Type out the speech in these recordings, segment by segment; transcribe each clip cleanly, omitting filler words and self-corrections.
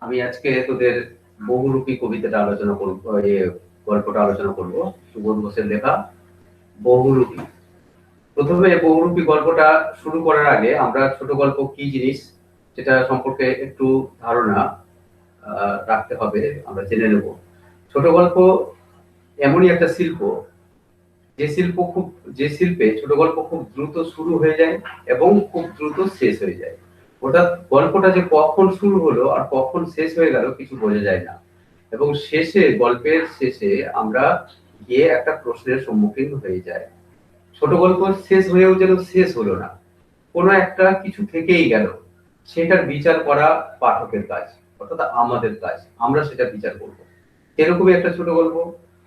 আমি আজকে তোদের বহুরূপী কবিতাটা আলোচনা করব, গল্পটা আলোচনা করব। সুবোধ ঘোষের লেখা বহুরূপী। প্রথমে বহুরূপী গল্পটা শুরু করার আগে আমরা ছোট গল্প কি জিনিস সেটা সম্পর্কে একটু ধারণা রাখতে হবে, আমরা জেনে নেব। ছোট গল্প এমনই একটা শিল্প, যে শিল্প খুব যে শিল্পে ছোট গল্প খুব দ্রুত শুরু হয়ে যায় এবং খুব দ্রুত শেষ হয়ে যায়। ওটা গল্পটা যে কখন শুরু হলো আর কখন শেষ হয়ে গেল কিছু বোঝা যায় না, এবং শেষে গল্পের শেষে আমরা গিয়ে একটা প্রশ্নের সম্মুখীন হয়ে যায়। ছোট গল্প শেষ হয়েও যেন শেষ হলো না, কোনো একটা কিছু থেকেই গেল, সেটার বিচার করা পাঠকের কাজ, অর্থাৎ আমাদের কাজ, আমরা সেটা বিচার করব। এরকমই একটা ছোট গল্প।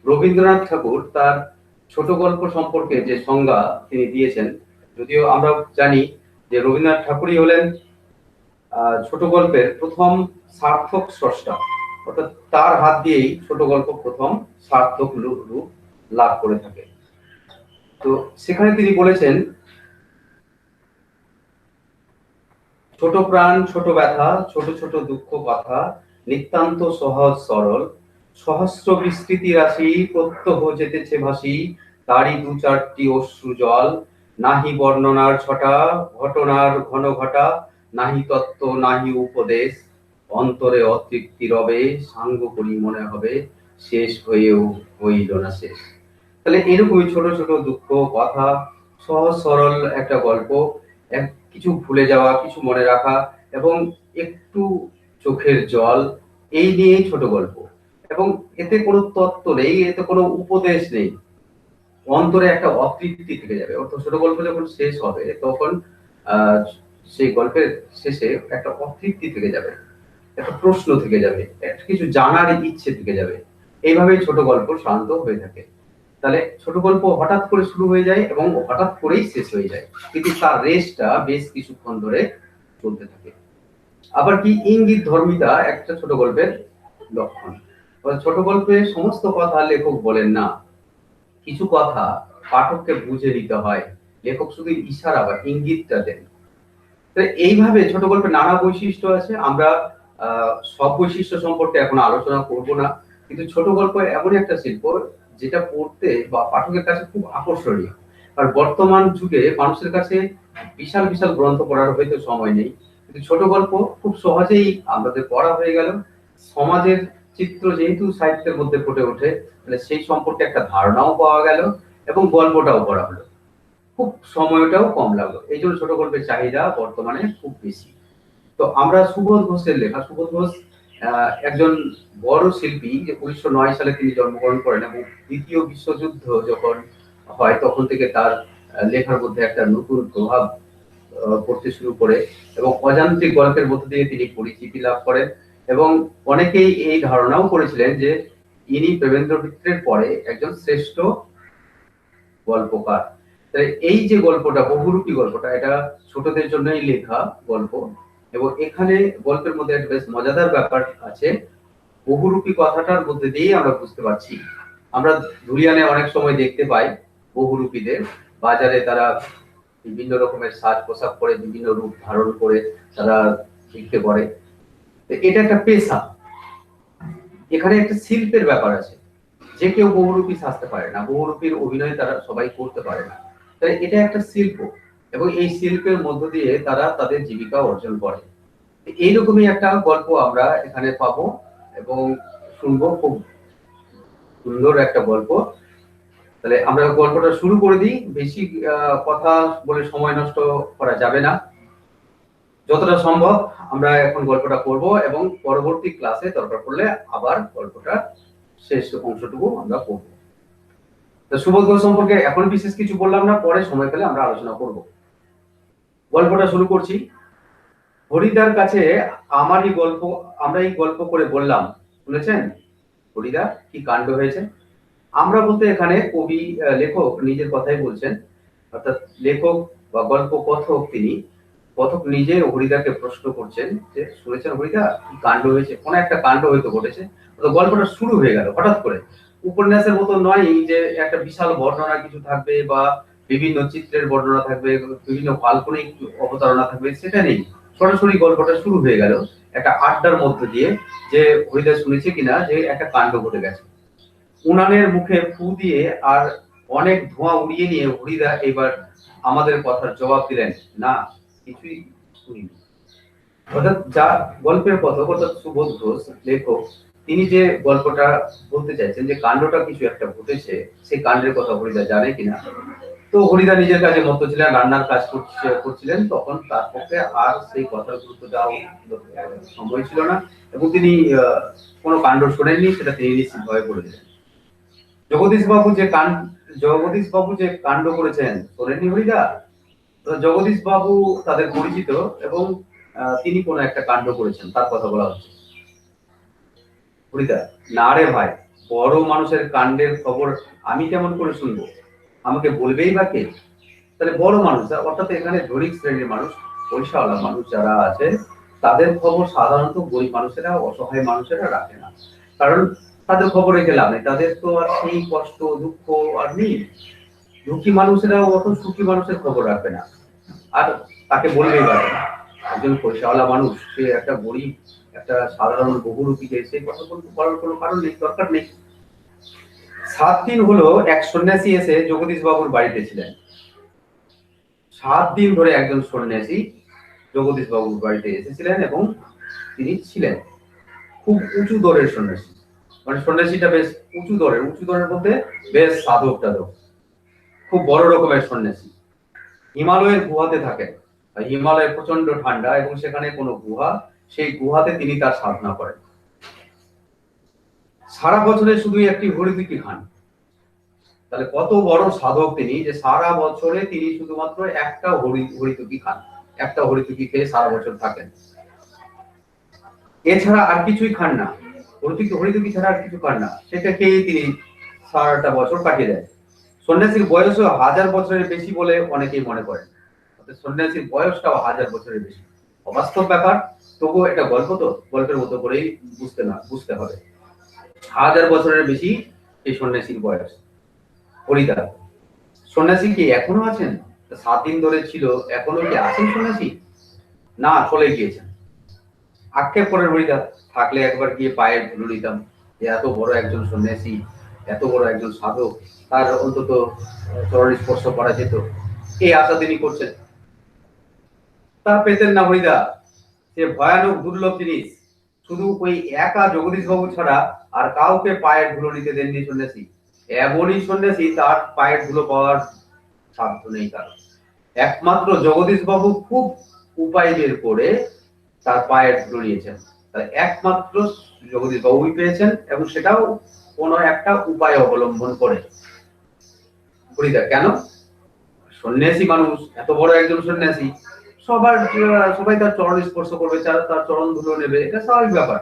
রবীন্দ্রনাথ ঠাকুর তার ছোট গল্প সম্পর্কে যে সংজ্ঞা তিনি দিয়েছেন, যদিও আমরা জানি যে রবীন্দ্রনাথ ঠাকুরই হলেন ছোট গল্পের প্রথম সার্থক স্রষ্টা, অর্থাৎ তার হাত দিয়েই ছোট গল্প প্রথম সার্থক রূপ লাভ করে থাকে। তো সেখানে তিনি বলেছেন, ছোট প্রাণ ছোট ব্যথা, ছোট ছোট দুঃখ কথা, নিতান্ত সহজ সরল, সহস্র বিস্তৃতি রাশি প্রত্যহ যেতেছে ভাসি, তারই দু চারটি অশ্রু জল, নাহি বর্ণনার ছটা, ঘটনার ঘন ঘটা, নাহি তত্ত্ব নাহি উপদেশ, অন্তরে অতৃপ্তি রবে, সাঙ্গ করি মনে হবে, শেষ হয়েও হইল না শেষ। তাহলে এরকমই ছোট ছোট দুঃখ কথা, সহজ সরল একটা গল্প, কিছু ভুলে যাওয়া, কিছু মনে রাখা, এবং একটু চোখের জল, এই নিয়েই ছোট গল্প। এবং এতে কোনো তত্ত্ব নেই, এতে কোনো উপদেশ নেই, অন্তরে একটা অতৃপ্তি থেকে যাবে। অর্থাৎ ছোট গল্প যখন শেষ হবে তখন আহ সেই গল্পের শেষে একটা অতৃপ্তি থেকে যাবে, একটা প্রশ্ন থেকে যাবে, একটা কিছু জানার ইচ্ছে থেকে যাবে। এইভাবেই ছোট গল্প শান্ত হয়ে থাকে। তাহলে ছোট গল্প হঠাৎ করে শুরু হয়ে যায় এবং হঠাৎ করেই শেষ হয়ে যায়, কিন্তু তার রেসটা বেশ কিছুক্ষণ ধরে চলতে থাকে। আবার কি ইঙ্গিত ধর্মিতা একটা ছোট গল্পের লক্ষণ। ছোট গল্পে সমস্ত কথা লেখক বলেন না, কিছু কথা পাঠককে বুঝে নিতে হয়, লেখক শুধু ইশারা বা ইঙ্গিতটা দেন। তো এইভাবে ছোট গল্পের নানা বৈশিষ্ট্য আছে। আমরা সব বৈশিষ্ট্য সম্পর্কে এখন আলোচনা করব না, কিন্তু ছোট গল্প এমন একটা শিল্প যেটা পড়তে বা পাঠকের কাছে খুব আকর্ষণীয়। আর বর্তমান যুগে মানুষের কাছে বিশাল বিশাল গ্রন্থ পড়ার হয়তো সময় নেই, কিন্তু ছোট গল্প খুব সহজেই আমাদের পড়া হয়ে গেল। সমাজের চিত্র যেহেতু সাহিত্যের মধ্যে ফুটে ওঠে, তাহলে সেই সম্পর্কে একটা ধারণাও পাওয়া গেল এবং গল্পটাও পড়া হলো, খুব সময়টাও কম লাগলো। এই জন্য ছোট গল্পের চাহিদা বর্তমানে খুব বেশি। তো আমরা সুবোধ ঘোষের লেখা, সুবোধ ঘোষ একজন বড় শিল্পী, যে 1909 সালে তিনি জন্মগ্রহণ করেন, এবং দ্বিতীয় বিশ্বযুদ্ধ যখন হয় তখন থেকে তার লেখার মধ্যে একটা নতুন প্রভাব পড়তে শুরু করে, এবং অযান্ত্রিক গল্পের মধ্যে দিয়ে তিনি পরিচিতি লাভ করেন। এবং অনেকেই এই ধারণাও করেছিলেন যে ইনি প্রেমেন্দ্র মিত্রের পরে একজন শ্রেষ্ঠ গল্পকার। তাই এই যে গল্পটা, বহুরূপী গল্পটা, এটা ছোটদের জন্যই লেখা গল্প। এবং এখানে গল্পের মধ্যে একটা বেশ মজাদার ব্যাপার আছে। বহুরূপী কথাটার মধ্যে দিয়েই আমরা বুঝতে পারছি, আমরা ধুলিয়ানে অনেক সময় দেখতে পাই বহুরূপীদের, বাজারে তারা বিভিন্ন রকমের সাজ পোশাক পরে, বিভিন্ন রূপ ধারণ করে তারা বিক্রি করে। এটা একটা পেশা, এখানে একটা শিল্পের ব্যাপার আছে। যে কেউ বহুরূপী সাজতে পারে না, বহুরূপীর অভিনয় তারা সবাই করতে পারে না। তাই এটা একটা শিল্প, এবং এই শিল্পের মধ্য দিয়ে তারা তাদের জীবিকা অর্জন করে। এইরকমই একটা গল্প আমরা এখানে পাবো এবং শুনবো। খুব সুন্দর একটা গল্প। তাহলে আমরা গল্পটা শুরু করে দিই। বেশি কথা বলে সময় নষ্ট করা যাবে না, যতটা সম্ভব আমরা এখন গল্পটা করব, এবং পরবর্তী ক্লাসে দরকার পড়লে আবার গল্পটা শেষ অংশটুকু আমরা পড়ব। সুবোধ ঘোষ সম্পর্কে এখন বিশেষ কিছু বললাম না, পরে সময় পেলে আমরা আলোচনা করব। গল্পটা শুরু করছি। হরিদার কাছে আমারই গল্প, আমরা এই গল্প করে বললাম, শুনেছেন হরিদা কি কাণ্ড হয়েছে। আমরা বলতে এখানে কবি, লেখক নিজের কথাই বলছেন, অর্থাৎ লেখক বা গল্প কথক, তিনি কথক নিজে হরিদাকে প্রশ্ন করছেন যে শুনেছেন হরিদা কি কাণ্ড হয়েছে, কোন একটা কাণ্ড হয়তো ঘটেছে। গল্পটা শুরু হয়ে গেল হঠাৎ করে। উপন্যাসের মতো নয় যে একটা বিশাল বর্ণনা কিছু থাকবে বা বিভিন্ন চিত্রের বর্ণনা থাকবে, বিভিন্ন কাল্পনিক অবতারণা থাকবে, সেটা নেই। সরাসরি গল্পটা শুরু হয়ে গেল একটা আড্ডার মধ্য দিয়ে, যে হরিদা শুনেছে কিনা যে একটা কাণ্ড ঘটে গেছে। উনানের মুখে ফু দিয়ে আর অনেক ধোঁয়া উড়িয়ে নিয়ে হরিদা এবার আমাদের কথার জবাব দিলেন, না কিছুই শুনিনি। অর্থাৎ যা গল্পের কথক অর্থাৎ সুবোধ ঘোষ লেখক, তিনি যে গল্পটা বলতে চাইছেন যে কাণ্ডটা কিছু একটা ঘটেছে, সেই কাণ্ডের কথা হরিদা জানে কিনা। তো হরিদা নিজের কাজে মত্ত ছিলেন, রান্নার কাজ করছিলেন, তখন তার পক্ষে আর সেই কথার গুরুত্ব দেওয়া সময় ছিল না, এবং তিনি কোনো কাণ্ড শোনেননি, সেটা তিনি নিশ্চিত ভাবে বলে দিলেন। জগদীশ বাবু যে কাণ্ড করেছেন শোনেননি হরিদা? জগদীশ বাবু তাদের পরিচিত, এবং তিনি কোন একটা কাণ্ড করেছেন তার কথা বলা হচ্ছে। হরিদা, না রে ভাই, বড় মানুষের কাণ্ডের খবর আমি কেমন করে শুনবো? আমাকে বলবেই বা কে? তাহলে বড় মানুষ, অর্থাৎ এখানে ধনিক শ্রেণীর মানুষ, পয়সাওয়ালা মানুষ যারা আছে, তাদের খবর সাধারণত গরিব মানুষেরা, অসহায় মানুষেরা রাখে না। কারণ তাদের খবর রেখে লাভ নেই, তাদের তো আর সেই কষ্ট দুঃখ আর নেই। দুঃখী মানুষেরা অত সুখী মানুষের খবর রাখবে না, আর তাকে বলবেই পারে না। একজন পয়সাওয়ালা মানুষ, সে একটা গরিব, একটা সাধারণ বহুরূপীকে সেই কথা বলার কোনো কারণ নেই, দরকার নেই। 7 দিন হলো এক সন্ন্যাসী এসে জগদীশ বাবুর বাড়িতে ছিলেন। 7 দিন ধরে একজন সন্ন্যাসী জগদীশ বাবুর বাড়িতে এসেছিলেন, এবং তিনি ছিলেন খুব উঁচু দরের সন্ন্যাসী। মানে সন্ন্যাসীটা বেশ উঁচু দরের মধ্যে বেশ সাধক টাধক, খুব বড় রকমের সন্ন্যাসী। হিমালয়ের গুহাতে থাকেন। হিমালয়ে প্রচন্ড ঠান্ডা, এবং সেখানে কোনো গুহা, সেই গুহাতে তিনি তার সাধনা করেন। সারা বছরে শুধু একটি হরিদ্বীপই খান। তাহলে কত বড় সাধক তিনি, যে সারা বছরে তিনি শুধুমাত্র একটা হরিদ্বীপই খান, একটা হরিদ্বীপই খেয়ে সারা বছর থাকেন, এছাড়া আর কিছুই খান না। হরিদ্বীপই ছাড়া আর কিছু খান না, সেটা খেয়েই তিনি সারাটা বছর কাটিয়ে দেন। সন্ন্যাসীর বয়সও 1000 বছরের বেশি বলে অনেকেই মনে করেন। সন্ন্যাসীর বয়সটাও 1000 বছরের বেশি। অবাস্তব ব্যাপার, তবুও এটা গল্প, তো গল্পের মতো করেই বুঝতে হবে। 1000 বছরের বেশি এই সন্ন্যাসীর বয়স। হরিদা, সন্ন্যাসী কি এখনো আছেন? 7 দিন ধরে ছিল, এখনো কি আছেন সন্ন্যাসী? না, চলে গিয়েছেন। আক্ষেপ করেন হরিদা, থাকলে একবার গিয়ে পায়ের ধুলো নিতাম। এত বড় একজন সন্ন্যাসী, এত বড় একজন সাধক, তার অন্তত চরণ স্পর্শ করা যেত, এই আশা তিনি করছেন। তা পেতেন না হরিদা, সে ভয়ানক দুর্লভ জিনিস। শুধু ওই একা জগদীশ বাবু ছাড়া আর কাউকে পায়ের ধুলো নিতে দেননি সন্ন্যাসী। এমনই সন্ন্যাসী, তার পায়ের ধুলো পাওয়ার সাধ্য নেই তার। একমাত্র জগদীশ বাবু খুব উপায় বের করে তার পায়ের ধুলো নিয়েছেন। একমাত্র জগদীশ বাবুই পেয়েছেন, এবং সেটাও কোনো একটা উপায় অবলম্বন করে। হরিদা, কেন? সন্ন্যাসী মানুষ, এত বড় একজন সন্ন্যাসী, সবাই তার চরণ স্পর্শ করবে, তার চরণ ধুলো নেবে, এটা স্বাভাবিক ব্যাপার।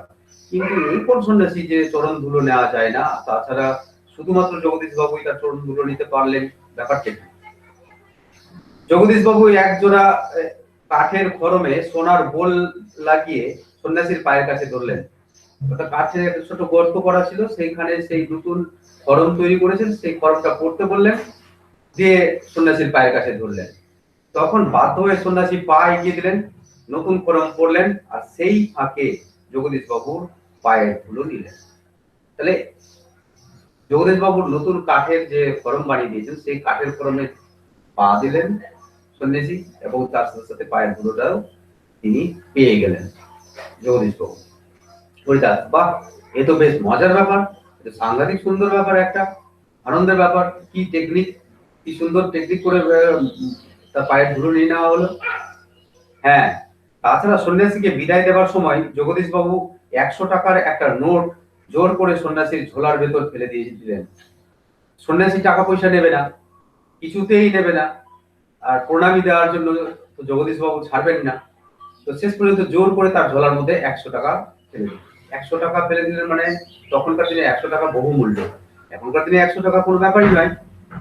কিন্তু এই কোন সন্ন্যাসী যে চরণ ধুলো নেওয়া যায় না? তাছাড়া শুধুমাত্র জগদীশ বাবুই তার চরণ ধুলো নিতে পারলেন, ব্যাপারটা কি? জগদীশ বাবু একজোড়া কাঠের খড়মে সোনার বোল লাগিয়ে সন্ন্যাসীর পায়ের কাছে ধরলেন। ওটা কাঠের একটা ছোট গর্ত করা ছিল, সেইখানে সেই নতুন খড়ম তৈরি করেছেন, সেই খড়মটা পড়তে বললেন, দিয়ে সন্ন্যাসীর পায়ের কাছে ধরলেন। তখন বাধ্য হয়ে সন্ন্যাসী পা এগিয়ে দিলেন, নতুন খড়ম পড়লেন, আর সেই ফাঁকে জগদীশ বাবুর পায়ের ধুলো নিলেন। তাহলে জগদীশ বাবুর নতুন কাঠের যে খড়ম বানিয়ে দিয়েছেন, সেই কাঠের খড়মে পা দিলেন সন্ন্যাসী, এবং তার সাথে সাথে পায়ের ধুলোটাও তিনি পেয়ে গেলেন জগদীশ বাবু। হরিদাস, বাহ, এ তো বেশ মজার ব্যাপার, সাংঘাতিক সুন্দর ব্যাপার, একটা আনন্দের ব্যাপার। কি টেকনিক, কি সুন্দর টেকনিক করে তার পায়ের ধুলো নিয়ে নেওয়া হলো। হ্যাঁ, তাছাড়া সন্ন্যাসীকে বিদায় দেওয়ার সময় জগদীশ বাবু 100 টাকার একটা নোট জোর করে সন্ন্যাসীর ঝোলার ভেতর ফেলে দিয়ে দিলেন। সন্ন্যাসী টাকা পয়সা নেবে না, কিছুতেই নেবে না, আর প্রণামী দেওয়ার জন্য জগদীশ বাবু ছাড়বেন না। তো শেষ পর্যন্ত জোর করে তার ঝোলার মধ্যে 100 টাকা ফেলে দিলেন। 100 টাকা ফেলে দিলেন মানে তখনকার দিনে 100 টাকা বহু মূল্য, এখনকার দিনে 100 টাকা কোনো ব্যাপারই নয়,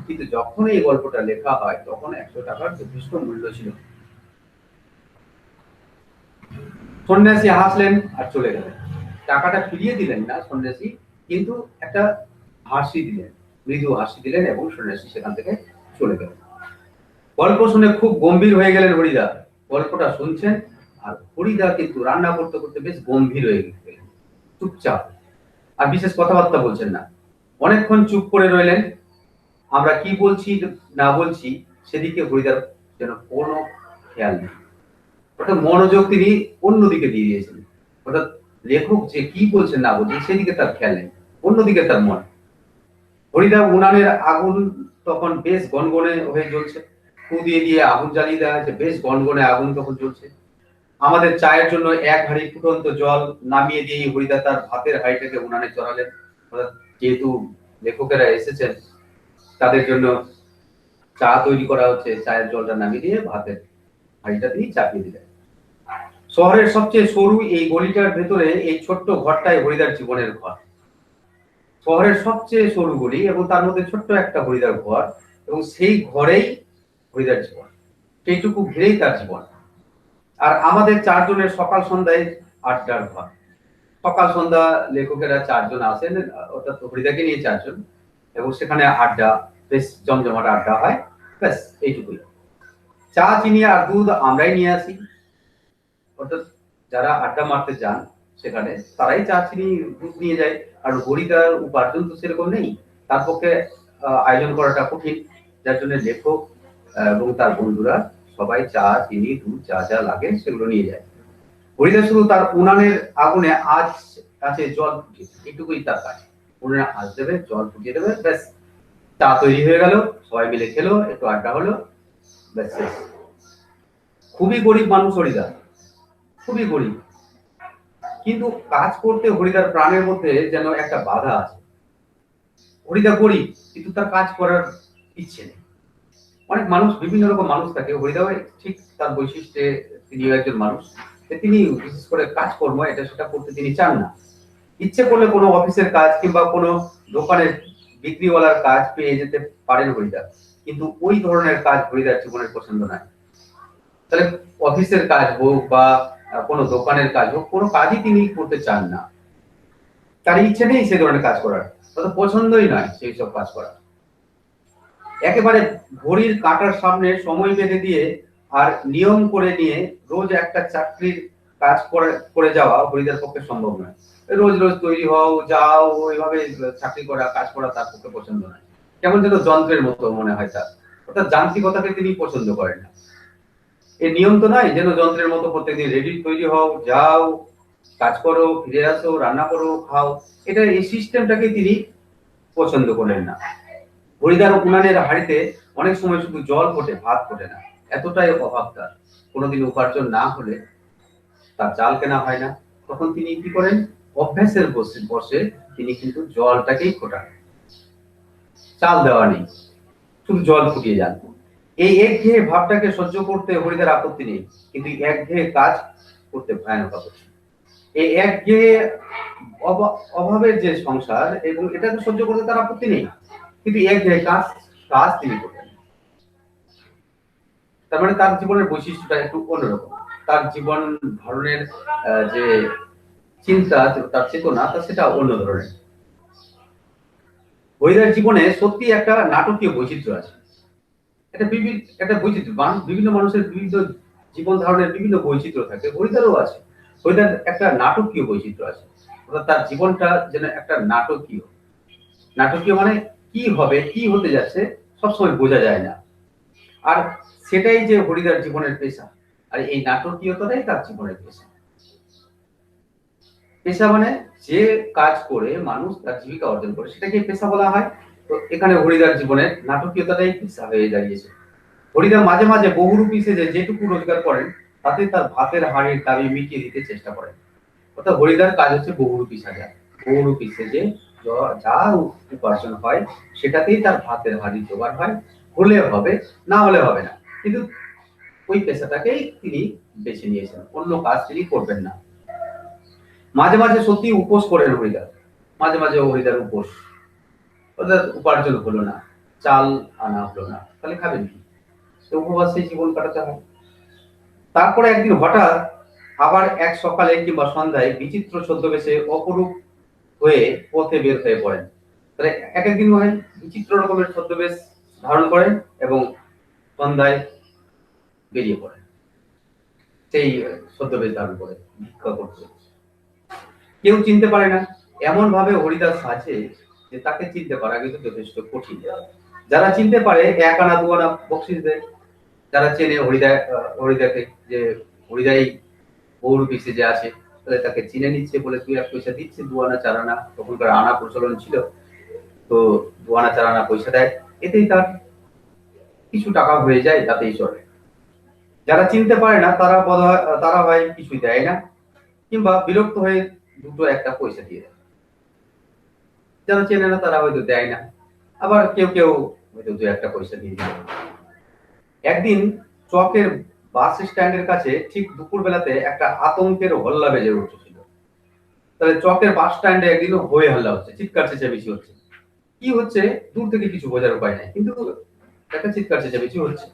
কিন্তু যখন এই গল্পটা লেখা হয় তখন 100 টাকার যথেষ্ট মূল্য ছিল। সন্ন্যাসী হাসলেন আর চলে গেলেন। টাকাটা ফিরিয়ে দিলেন না সন্ন্যাসী, কিন্তু একটা হাসি দিলেন, মৃদু হাসি দিলেন, এবং সন্ন্যাসী সেখান থেকে চলে গেলেন। গল্প শুনে খুব গম্ভীর হয়ে গেলেন হরিদা। গল্পটা শুনছেন আর হরিদা কিন্তু রান্না করতে করতে বেশ গম্ভীর হয়ে গেলেন, চুপচাপ, আর বিশেষ কথাবার্তা বলছেন না। অনেকক্ষণ চুপ করে রইলেন। আমরা কি বলছি না বলছি সেদিকে হরিদার যেন কোনো খেয়াল নেই, অর্থাৎ মনোযোগ তিনি অন্যদিকে দিয়ে দিয়েছেন। অর্থাৎ লেখক যে কি বলছেন না বলছেন সেদিকে তার খেয়াল নেই, অন্যদিকে তার মন। হরিদা উনানের আগুন তখন বেশ গনগনে হয়ে জ্বলছে, ফু দিয়ে দিয়ে আগুন জ্বালিয়ে দেওয়া হয়েছে, বেশ গনগনে আগুন তখন জ্বলছে। আমাদের চায়ের জন্য এক হাঁড়ি ফুটন্ত জল নামিয়ে দিয়ে হরিদা তার ভাতের হাঁড়িটাকে উনানে চড়ালেন। অর্থাৎ যেহেতু লেখকেরা এসেছেন, তাদের জন্য চা তৈরি করা হচ্ছে, চায়ের জলটা নামিয়ে দিয়ে ভাতের হাঁড়িটা দিয়ে চাপিয়ে দিলেন। শহরের সবচেয়ে সরু এই গলিটার ভেতরে এই ছোট্ট ঘরটাই হরিদার জীবনের ঘর। শহরের সবচেয়ে সরু গলি এবং তার মধ্যে ছোট্ট একটা হরিদার ঘর, এবং সেই ঘরেই হরিদার জীবন, সেইটুকু ঘিরেই তার জীবন। আর আমাদের চারজনের সকাল সন্ধ্যায় আড্ডার ঘর। সকাল সন্ধ্যা লেখকেরা চারজন আসেন, অর্থাৎ হরিদাকে নিয়ে চারজন, এবং সেখানে আড্ডা, বেশ জমজমাট আড্ডা হয়। ব্যাস এইটুকুই। চা, চিনি আর দুধ আমরাই নিয়ে আসি, অর্থাৎ যারা আড্ডা মারতে যান সেখানে তারাই চা, চিনি, দুধ নিয়ে যায়। আর হরিদার উপার্জন তো সেরকম নেই, তার পক্ষে আয়োজন করাটা কঠিন, যার জন্য লেখক এবং তার বন্ধুরা সবাই চা, চিনি, দুধ যা যা লাগে সেগুলো নিয়ে যায়। হরিদা শুধু তার উনানের আগুনে আজ কাছে জল ফুটিয়ে, এটুকুই তার কাজ। উনানে আঁচ দেবে, জল ফুটিয়ে দেবে, ব্যাস চা তৈরি হয়ে গেল, সবাই মিলে খেলো, একটু আড্ডা হলো, ব্যাস শেষ। খুবই গরিব মানুষ হরিদা, খুবই গরিব, কিন্তু কাজ করতে হরিদার প্রাণের মধ্যে যেন একটা বাধা আছে। হরিদা গরিব, কিন্তু তার কাজ করার ইচ্ছে নেই। অনেক মানুষ, বিভিন্ন রকম মানুষ থাকে, হরিদাও ঠিক তার বৈশিষ্ট্যে তিনিও একজন মানুষ, তিনি বিশেষ করে কাজকর্ম এটা সেটা করতে তিনি চান না। ইচ্ছে করলে কোনো অফিসের কাজ কিংবা কোনো দোকানের বিক্রিওয়ালার কাজ পেয়ে যেতে পারেন হরিদা, কিন্তু ওই ধরনের কাজ হরিদার জীবনের পছন্দ নয়। তাহলে অফিসের কাজ হোক বা কোনো দোকানের কাজ হোক, কোনো কাজই তিনি করতে চান না, তার ইচ্ছে নেই সে ধরনের কাজ করার, তত পছন্দই নয় সেই সব কাজ করা। একেবারে ঘড়ির কাঁটার সামনে সময় বেঁধে দিয়ে আর নিয়ম করে নিয়ে রোজ একটা চাকরির কাজ করে যাওয়া হরিদার পক্ষে সম্ভব নয়। রোজ রোজ তৈরি হও, যাও, ওইভাবে চাকরি করা, কাজ করা তার পক্ষে পছন্দ নয়। কেমন যেন যন্ত্রের মতো মনে হয় তার, অর্থাৎ যান্ত্রিকতাকে তিনি পছন্দ করেন না। এই নিয়ম তো নয় যেন যন্ত্রের মতো প্রত্যেকদিন রেডি তৈরি হও, যাও, কাজ করো, ফিরে আসো, রান্না করো, খাও, এটা এই সিস্টেমটাকে তিনি পছন্দ করেন না। হরিদার উনানের হাড়িতে অনেক সময় শুধু জল ফোটে, ভাত ফোটে না, এতটাই অভাব তার। কোনোদিন উপার্জন না হলে তার চাল কেনা হয় না, তখন তিনি কি করেন, অভ্যাসের বসে তিনি কিন্তু জলটাকেই ফোটান, চাল দেওয়া নেই, শুধু জল ফুটিয়ে যান। এই একঘেয়ে ভাবটাকে সহ্য করতে হরিদার আপত্তি নেই, কিন্তু একঘেয়ে কাজ করতে ভয়ানক আপত্তি। এই একঘেয়ে অভাবের যে সংসার, এবং এটাকে সহ্য করতে তার আপত্তি নেই, কিন্তু একঘেয়ে কাজ কাজ তিনি করতেন। তার মানে তার জীবনের বৈশিষ্ট্যটা একটু অন্যরকম, তার জীবন ধারণের যে চিন্তা, তার চেতনা, তা সেটা অন্য ধরনের। হরিদার জীবনে সত্যি একটা নাটকীয় বৈচিত্র্য আছে, একটা বৈচিত্র্য, বিভিন্ন মানুষের বিভিন্ন জীবন ধারণের বিভিন্ন বৈচিত্র্য থাকে, হরিদারও আছে। হরিদার একটা নাটকীয় বৈচিত্র্য আছে, অর্থাৎ তার জীবনটা যেন একটা নাটকীয়। নাটকীয় মানে কি হবে, কি হতে যাচ্ছে সবসময় বোঝা যায় না, আর সেটাই যে হরিদার জীবনের পেশা, আর এই নাটকীয়তাটাই তার জীবনের পেশা। পেশা মানে যে কাজ করে মানুষ তার জীবিকা অর্জন করে, সেটাকে পেশা বলা হয়। তো এখানে হরিদার জীবনের নাটকীয়তাটাই পেশা হয়ে দাঁড়িয়েছে। হরিদা মাঝে মাঝে বহুরূপী সেজে যেটুকু রোজগার করেন তাতে তার ভাতের হাড়ির দাবি মিটিয়ে দিতে চেষ্টা করেন। অর্থাৎ হরিদার কাজ হচ্ছে বহুরূপী সাজা, বহুরূপী সেজে যা উপার্জন হয় সেটাতেই তার ভাতের হাড়ি জোগাড় হয়, হলে হবে, না হলে হবে না, কিন্তু ওই পেশাটাকেই তিনি বেছে নিয়েছেন, অন্য কাজ তিনি করবেন না। মাঝে মাঝে সত্যি উপোস করেন হরিদা, মাঝে মাঝে হরিদার উপোস, অর্থাৎ উপার্জন হলো না, চাল আনা হলো না, তাহলে খাবেন কি, উপবাসে জীবন কাটাতে হয়। তারপরে একদিন হঠাৎ আবার এক সকালে কিংবা সন্ধ্যায় বিচিত্র ছদ্মবেশে অপরূপ হয়ে পথে বের হয়ে পড়েন। তাহলে এক একদিন হয় বিচিত্র রকমের ছদ্মবেশ ধারণ করেন এবং সন্ধ্যায় বেরিয়ে পড়েন। সেই ছদ্মবেশ ধারণ করে ভিক্ষা করছে। কেউ চিনতে পারে না, এমন ভাবে হরিদাস সাজে যে তাকে চিনতে পারা কিন্তু যথেষ্ট কঠিন। যারা চিনতে পারে 1 আনা 2 আনা বকশিস দেয়। যারা চেনে হরিদাকে, যে হরিদাই বহুরূপী যে আছে, তাহলে তাকে চিনে নিচ্ছে বলে 2-1 পয়সা দিচ্ছে, 2 আনা 4 আনা, তখনকার আনা প্রচলন ছিল, তো 2 আনা 4 আনা পয়সা দেয়, এতেই তার কিছু টাকা হয়ে যায়, তাতেই চলে। যারা চিনতে পারে না তারা হয় কিছুই দেয় না, কিংবা বিরক্ত হয়ে 2-1 পয়সা দিয়ে দেয়। যারা চেনে না তারা হয়তো দেয় না, আবার কেউ কেউ হয়তো 2-1 পয়সা দিয়ে দিল। একদিন চকের বাস স্ট্যান্ডের কাছে ঠিক দুপুর বেলাতে একটা আতঙ্কের হল্লা বেজে উঠেছিল। তাহলে চকের বাস স্ট্যান্ডে একদিন হই হল্লা হচ্ছে, চিৎকার চেঁচামেচি হচ্ছে। কি হচ্ছে দূর থেকে কিছু বোঝার উপায় নাই, কিন্তু একটা চিৎকার চেঁচামেচি হচ্ছে।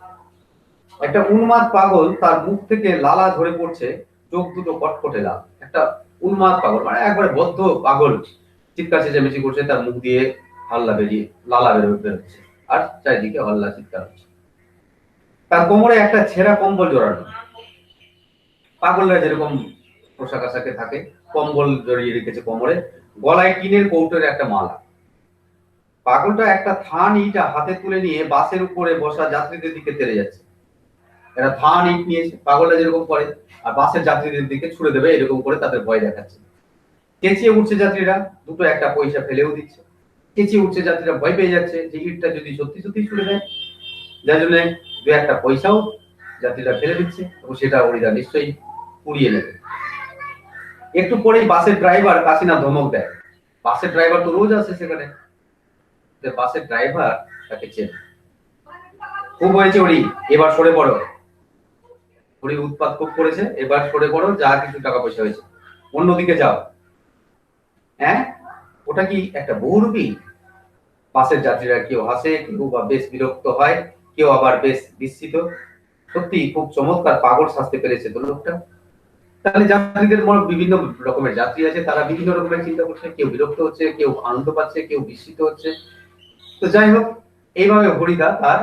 একটা উন্মাদ পাগল, তার মুখ থেকে লালা ঝরে পড়ছে, চোখ দুটো কটকটে লাল। একটা উন্মাদ পাগল, মানে একবারে বদ্ধ পাগল, চিৎকার চেঁচামেচি করছে, তার মুখ দিয়ে লালা বেরোচ্ছে, আর চারিদিকে হল্লা চিৎকার হচ্ছে। তার কোমরে একটা ছেঁড়া কম্বল জড়ানো। পাগলরা যেরকম পোশাক আশাকে থাকে, কম্বল জড়িয়ে রেখেছে কোমরে, গলায় টিনের কৌটোর একটা মালা। পাগলটা একটা থান ইট হাতে তুলে নিয়ে বাসের উপরে বসা যাত্রীদের দিকে তেড়ে যাচ্ছে। এরা থান ইট নিয়েছে, পাগলটা যেরকম করে, আর বাসের যাত্রীদের দিকে ছুড়ে দেবে এরকম করে তাদের ভয় দেখাচ্ছে। চেঁচিয়ে উঠছে যাত্রীরা, 2-1 পয়সা ফেলেও দিচ্ছে। চেঁচিয়ে উঠছে যাত্রীরা, ভয় পেয়ে যাচ্ছে যে ইটটা যদি সত্যি সত্যি ছুড়ে দেয়, যার জন্য 2-1 পয়সাও যাত্রীরা ফেলে দিচ্ছে, এবং সেটা ওরা নিশ্চয়ই পুড়িয়ে নেবে। একটু পরেই বাসের ড্রাইভার কাশিনা ধমক দেয়। বাসের ড্রাইভার তো রোজ আসে সেখানে, বাসের ড্রাইভার তাকে চেনে। খুব হয়েছে ওরি, এবার সরে পড়ো। ওরি উৎপাত খুব করেছে, এবার সরে পড়ো, যা কিছু টাকা পয়সা হয়েছে অন্যদিকে যাও। হ্যাঁ, ওটা কি একটা বহুরূপী? বাসের যাত্রীরা কেউ হাসে, কেউ বা বেশ বিরক্ত হয়, কেউ আবার বেশ বিস্মিত। সত্যি খুব চমৎকার পাগল সাজতে পেরেছে তো লোকটা। তাহলে যাত্রীদের বিভিন্ন রকমের যাত্রী আছে, তারা বিভিন্ন রকমের চিন্তা করছে, কেউ বিরক্ত হচ্ছে, কেউ আনন্দ পাচ্ছে, কেউ বিস্মিত হচ্ছে। তো যাই হোক, এইভাবে হরিদা তার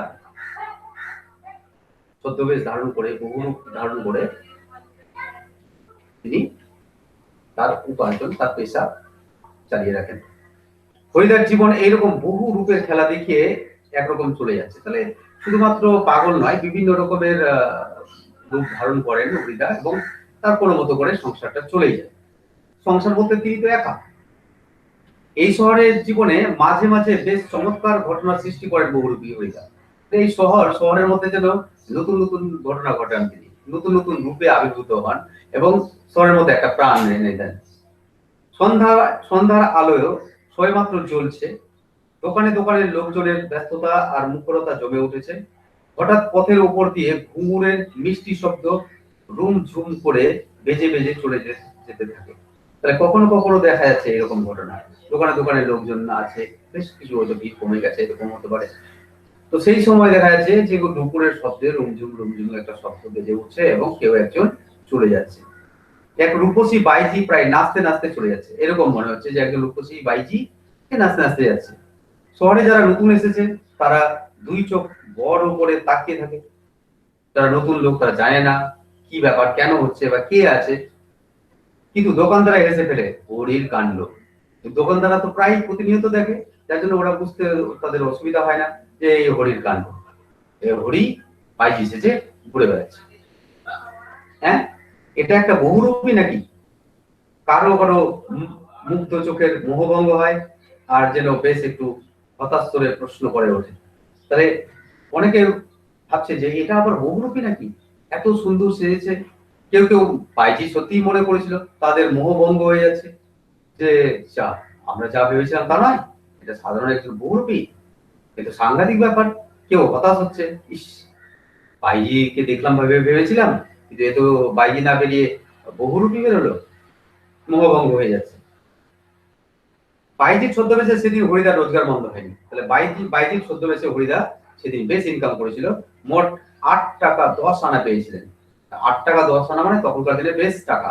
ছদ্মবেশ ধারণ করে, বহুরূপ ধারণ করে তিনি তার উপার্জন, তার পেশা চালিয়ে রাখেন। হরিদার জীবন এইরকম বহু রূপের খেলা দেখিয়ে একরকম চলে যাচ্ছে। তাহলে শুধুমাত্র পাগল নয়, বিভিন্ন রকমের রূপ ধারণ করেন হরিদা, এবং তার কোনো মতো করে সংসারটা চলেই যায়। সংসার বলতে তিনি তো একা। এই শহরের জীবনে মাঝে মাঝে বেশ চমৎকার ঘটনার সৃষ্টি করেন বহুরূপী হরিদা। এই শহরের মধ্যে যেন নতুন নতুন ঘটনা ঘটান তিনি, নতুন নতুন রূপে আবির্ভূত হন, এবং শহরের মধ্যে একটা প্রাণ এনে দেন। সন্ধ্যার আলোয় সবেমাত্র জ্বলছে, দোকানে দোকানে লোকজনের ব্যস্ততা আর মুখরতা জমে উঠেছে। হঠাৎ পথের উপর দিয়ে ঘুঙুরের মিষ্টি শব্দ রুম ঝুম করে বেজে বেজে চলে যেতে থাকে। তাহলে কখনো কখনো দেখা যাচ্ছে এরকম ঘটনা, দোকানে দোকানে লোকজন আছে, বেশ কিছু হয়তো ভিড় কমে গেছে, এরকম হতে পারে। তো সেই সময় দেখা যাচ্ছে যে দুপুরের শব্দে রুমঝুম রুমঝুম একটা শব্দ বেজে উঠছে, এবং কেউ একজন চলে যাচ্ছে। এক রূপসী বাইজি প্রায় নাচতে নাচতে চলে যাচ্ছে, এরকম মনে হচ্ছে যে একজন রূপসী বাইজি নাচতে নাচতে যাচ্ছে। শহরে যারা নতুন এসেছে তারা 2 চোখ বড় করে তাকিয়ে থাকে। যারা নতুন লোক তারা জানে না কি ব্যাপার, কেন হচ্ছে বা কে আছে, কিন্তু দোকানদারা হেসে ফেলে, হরির কাণ্ড। দোকানদারা তো প্রায় প্রতিনিয়ত দেখে, যার জন্য ওরা বুঝতে তাদের অসুবিধা হয় না যে এই হরির কাণ্ড, এই হরি বাইজি এসেছে, ঘুরে বেড়াচ্ছে। হ্যাঁ, এটা একটা বহুরূপী নাকি? কারো কারো মুগ্ধ চোখের মোহভঙ্গ হয়, আর যেন বেশ একটু হতাশ করে প্রশ্ন করে ওঠে। তাহলে অনেকে ভাবছে যে এটা আবার বহুরূপী নাকি, এত সুন্দর সেজেছে। কেউ কেউ বাইজি সত্যি মনে করেছিল, তাদের মোহভঙ্গ হয়ে যাচ্ছে, যে যা আমরা যা ভেবেছিলাম তা নয়, এটা সাধারণ একজন বহুরূপী, এটা সাংঘাতিক ব্যাপার। কেউ হতাশ হচ্ছে, ইস, বাইজিকে দেখলাম ভেবেছিলাম, কিন্তু এ তো বাইজি না বেরিয়ে বহুরূপী বেরোলো, মোহভঙ্গ হয়ে যাচ্ছে। বাইজির ছদ্মবেশে সেদিন হরিদা রোজগার বন্ধ হয়নি। তাহলে বাইজির ছদ্মবেশে হরিদা সেদিন বেশ ইনকাম করেছিল। মোট 8 টাকা 10 আনা পেয়েছিলেন। 8 টাকা 10 আনা মানে তখনকার দিনে বেশ টাকা।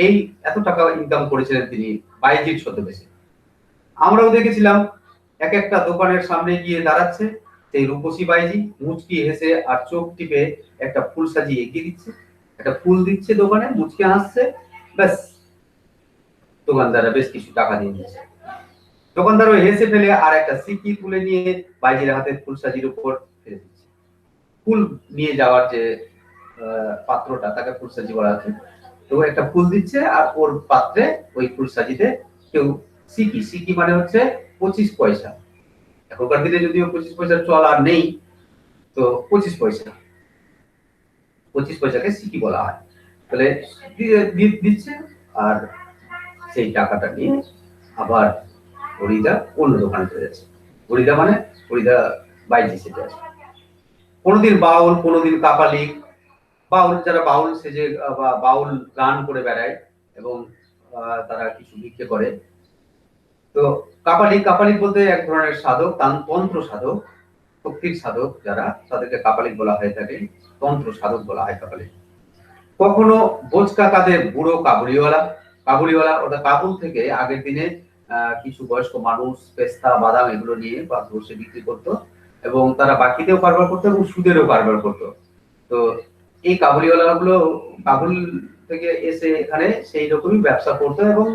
এই এত টাকা ইনকাম করেছিলেন তিনি বাইজির ছদ্মবেশে। আমরাও দেখেছিলাম, এক একটা দোকানের সামনে গিয়ে দাঁড়াচ্ছে সেই রূপসী বাইজি, মুচকি হেসে আর চোখ টিপে একটা ফুল সাজিয়ে এগিয়ে দিচ্ছে। একটা ফুল দিচ্ছে দোকানে, মুচকে হাসছে, ব্যাস দোকানদাররা বেশ কিছু টাকা দিয়ে দিচ্ছে। দোকানদার ওই হেসে ফেলে আর একটা সিকি তুলে নিয়ে বাইজির হাতে ফুলসাজির উপর ফেলে দিচ্ছে। ফুল নিয়ে যাওয়ার যে পাত্রটা, তাকে ফুলসাজি বলা হচ্ছে, তো একটা ফুল দিচ্ছে আর ওর পাত্রে ওই ফুলসাজিতে কেউ সিকি, সিকি মানে হচ্ছে 25 পয়সা। এখনকার দিনে যদিও 25 পয়সার চল আর নেই, তো 25 পয়সা, 25 পয়সাকে সিকি বলা হয়। তাহলে দিচ্ছে আর সেই টাকাটা নিয়ে আবার হরিদা অন্য দোকানে চলে যাচ্ছে। হরিদা মানে হরিদা বাইরে সেজে আছে। কোনোদিন বাউল, কোনোদিন কাপালিক। বাউল যারা বাউল সেজে বা বাউল গান করে বেড়ায় এবং তারা কিছু বিক্রি করে। তো কাপালিক, কাপালিক বলতে এক ধরনের সাধক, তন্ত্র সাধক, শক্তির সাধক যারা, তাদেরকে কাপালিক বলা হয়ে থাকে, তন্ত্র সাধক বলা হয় কাপালিক। কখনো বোচকা কাদের বুড়ো কাবুলিওয়ালা, কাবুলিওয়ালা ওটা কাবুল থেকে আগের দিনে কিছু বয়স্ক মানুষ পেস্তা বাদাম এগুলো নিয়ে বসে বিক্রি করতো এবং তারা বাকিতেও কারবার করতো এবং সুদেরও কারবার করতো। তো এই কাবুলিওয়ালা গুলো কাবুল থেকে এসে এখানে সেই রকমই ব্যবসা করতো এবং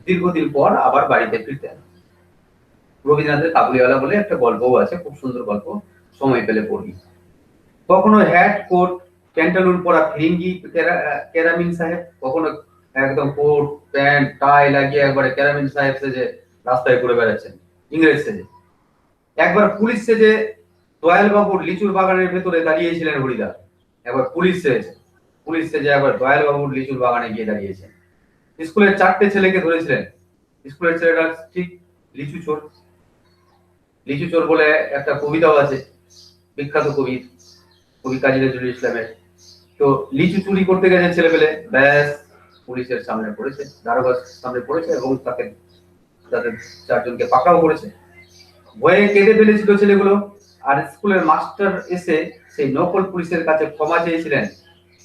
দীর্ঘদিন পর আবার বাড়িতে ফিরতেন। রবীন্দ্রনাথের কাবুলিওয়ালা বলে একটা গল্পও আছে, খুব সুন্দর গল্প, সময় পেলে পড়বি। কখনো হ্যাট কোট প্যান্টালুন পরা ফিরিঙ্গি কেরামিন সাহেব, কখনো একদম কোট প্যান্ট টাই লাগিয়ে একবারে কেরামিন সাহেব সেজে রাস্তায় ঘুরে বেড়াচ্ছেন, ইংরেজ সেজে। একবার পুলিশ সেজে দয়ালবাবুর লিচুর বাগানের ভেতরে দাঁড়িয়েছিলেন হরিদা। একবার পুলিশ সেজে, পুলিশ সেজে একবার দয়ালবাবুর লিচুর বাগানে গিয়ে দাঁড়িয়েছেন। স্কুলের 4টে ছেলেকে ধরেছিলেন। স্কুলের ছেলেরা ঠিক লিচু চোর। লিচু চোর বলে একটা কবিতাও আছে, বিখ্যাত কবি কবি কাজী নজরুল ইসলামের। তো লিচু চুরি করতে গেছে ছেলেপেলে, ব্যাস পুলিশের সামনে পড়েছে, দারোগার সামনে পড়েছে এবং তাকে তাদের 4জনকে পাকড়াও করেছে। ভয়ে কেঁদে ফেলেছিল ছেলেগুলো। আর স্কুলের মাস্টার এসে সেই নকল পুলিশের কাছে ক্ষমা চেয়েছিলেন,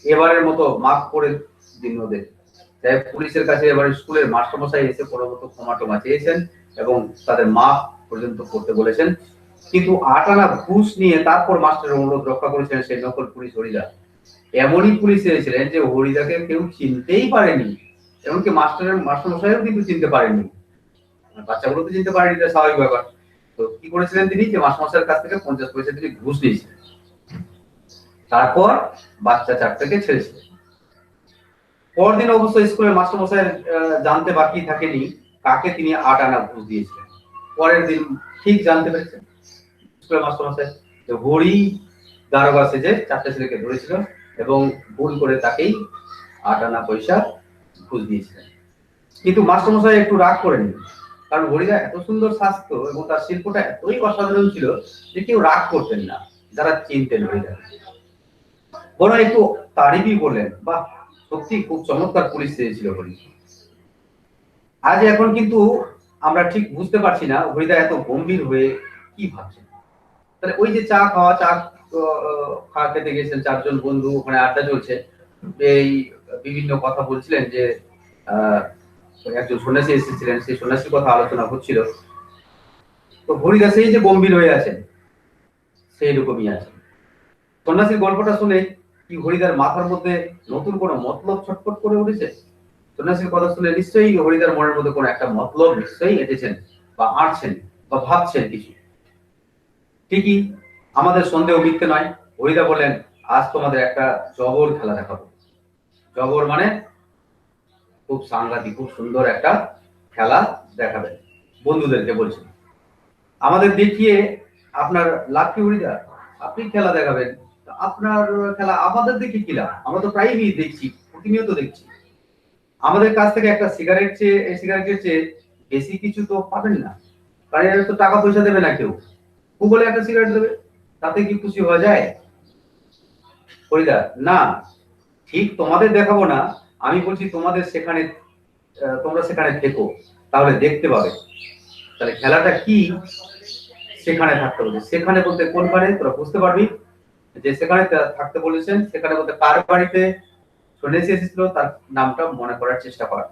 এবারের মতো মাফ করে দিন ওদের। তাই পুলিশের কাছে এবার স্কুলের মাস্টারমশাই এসে কোনো মতো ক্ষমা টমা চেয়েছেন এবং তাদের মাফ পর্যন্ত করতে বলেছেন। কিন্তু 8 আনা ঘুষ নিয়ে তারপর মাস্টারের অনুরোধ রক্ষা করেছিলেন সেই নকল পুলিশ হরিদা। এমনই পুলিশ এসেছিলেন যে হরিদাকে কেউ চিনতেই পারেনি, এমনকি মাস্টারমশাইও কিন্তু চিনতে পারেননি। বাচ্চাগুলো তো চিনতে পারেনি, এটা স্বাভাবিক ব্যাপার। তো কি করেছিলেন তিনি, যে মাস্টারমশাইয়ের কাছ থেকে 50 পয়সা তিনি ঘুষ নিয়েছিলেন। তারপর বাচ্চা 4টাকে ছেড়েছিলেন। পরদিন অবশ্য স্কুলের মাস্টারমশাই জানতে বাকি থাকেনি কাকে তিনি 8 আনা ঘুষ দিয়েছিলেন। পরের দিন ঠিক জানতে পেরেছেন স্কুলের মাস্টারমশাই যে হরি দারোগা সেজে 4টে ছেলেকে ধরেছিল এবং ভুল করে তাকেই 8 আনা পয়সা ঘুষ দিয়েছিলেন। কিন্তু মাস্টারমশাই একটু রাগ করেনি, কারণ হরিদা এত সুন্দর স্বাস্থ্য এবং তার শিল্পটা এতই অসাধারণ ছিল যে কেউ রাগ করতেন না যারা চিনতেন হরিদা। বরং একটু তারিফই করলেন, বাহ সত্যি খুব চমৎকার পুলিশ চেয়েছিল হরি। আজ এখন কিন্তু আমরা ঠিক বুঝতে পারছি না হরিদা এত গম্ভীর হয়ে কি ভাবছেন। তাহলে ওই যে চা খাওয়া খেতে গেছেন 4জন বন্ধু, ওখানে আড্ডা চলছে, এই বিভিন্ন কথা বলছিলেন যে একজন সন্ন্যাসী এসেছিলেন, সেই সন্ন্যাসীর কথা আলোচনা হচ্ছিল। তো হরিদা সেই যে গম্ভীর হয়ে আছেন সেই রকমই আছে। সন্ন্যাসীর গল্পটা শুনে কি হরিদার মাথার মধ্যে নতুন কোনো মতলব ছটফট করে উঠেছে? সন্ন্যাসীর কথা শুনে নিশ্চয়ই হরিদার মনের মধ্যে কোনো একটা মতলব নিশ্চয়ই এঁটেছেন বা আঁটছেন বা ভাবছেন কিছু। ঠিকই, আমাদের সন্দেহ মিথ্যে নয়। হরিদা বললেন, আজ তোমাদের একটা জবর খেলা দেখাবো। জবর মানে খুব সাংঘাতিক, খুব সুন্দর একটা খেলা দেখাবেন বন্ধুদেরকে বলছেন। আমাদের দেখিয়ে আপনার লাভ কি হরিদা? আপনি খেলা দেখাবেন, আপনার খেলা আমাদের দেখে কি লাভ? আমরা তো প্রায়ই দেখছি, প্রতিনিয়ত দেখছি। আমাদের কাছ থেকে একটা সিগারেটের চেয়ে বেশি কিছু তো পাবেন না, কারণ এর তো টাকা পয়সা দেবে না কেউ। গুগলে একটা সিগারেট দেবে, তাতে কি খুশি হওয়া যায় হরিদা? না, ঠিক তোমাদের দেখাবো না, আমি বলছি তোমাদের সেখানে, তোমরা সেখানে থেকো, তাহলে দেখতে পাবে। তাহলে খেলাটা কি সেখানে থাকতে বলছে। সেখানে বলতে কোনখানে তোরা বুঝতে পারবি, যে সেখানে থাকতে বলেছেন সেখানে বলতে কার বাড়িতে সন্ন্যাসী এসেছিল তার নামটা মনে করার চেষ্টা কর।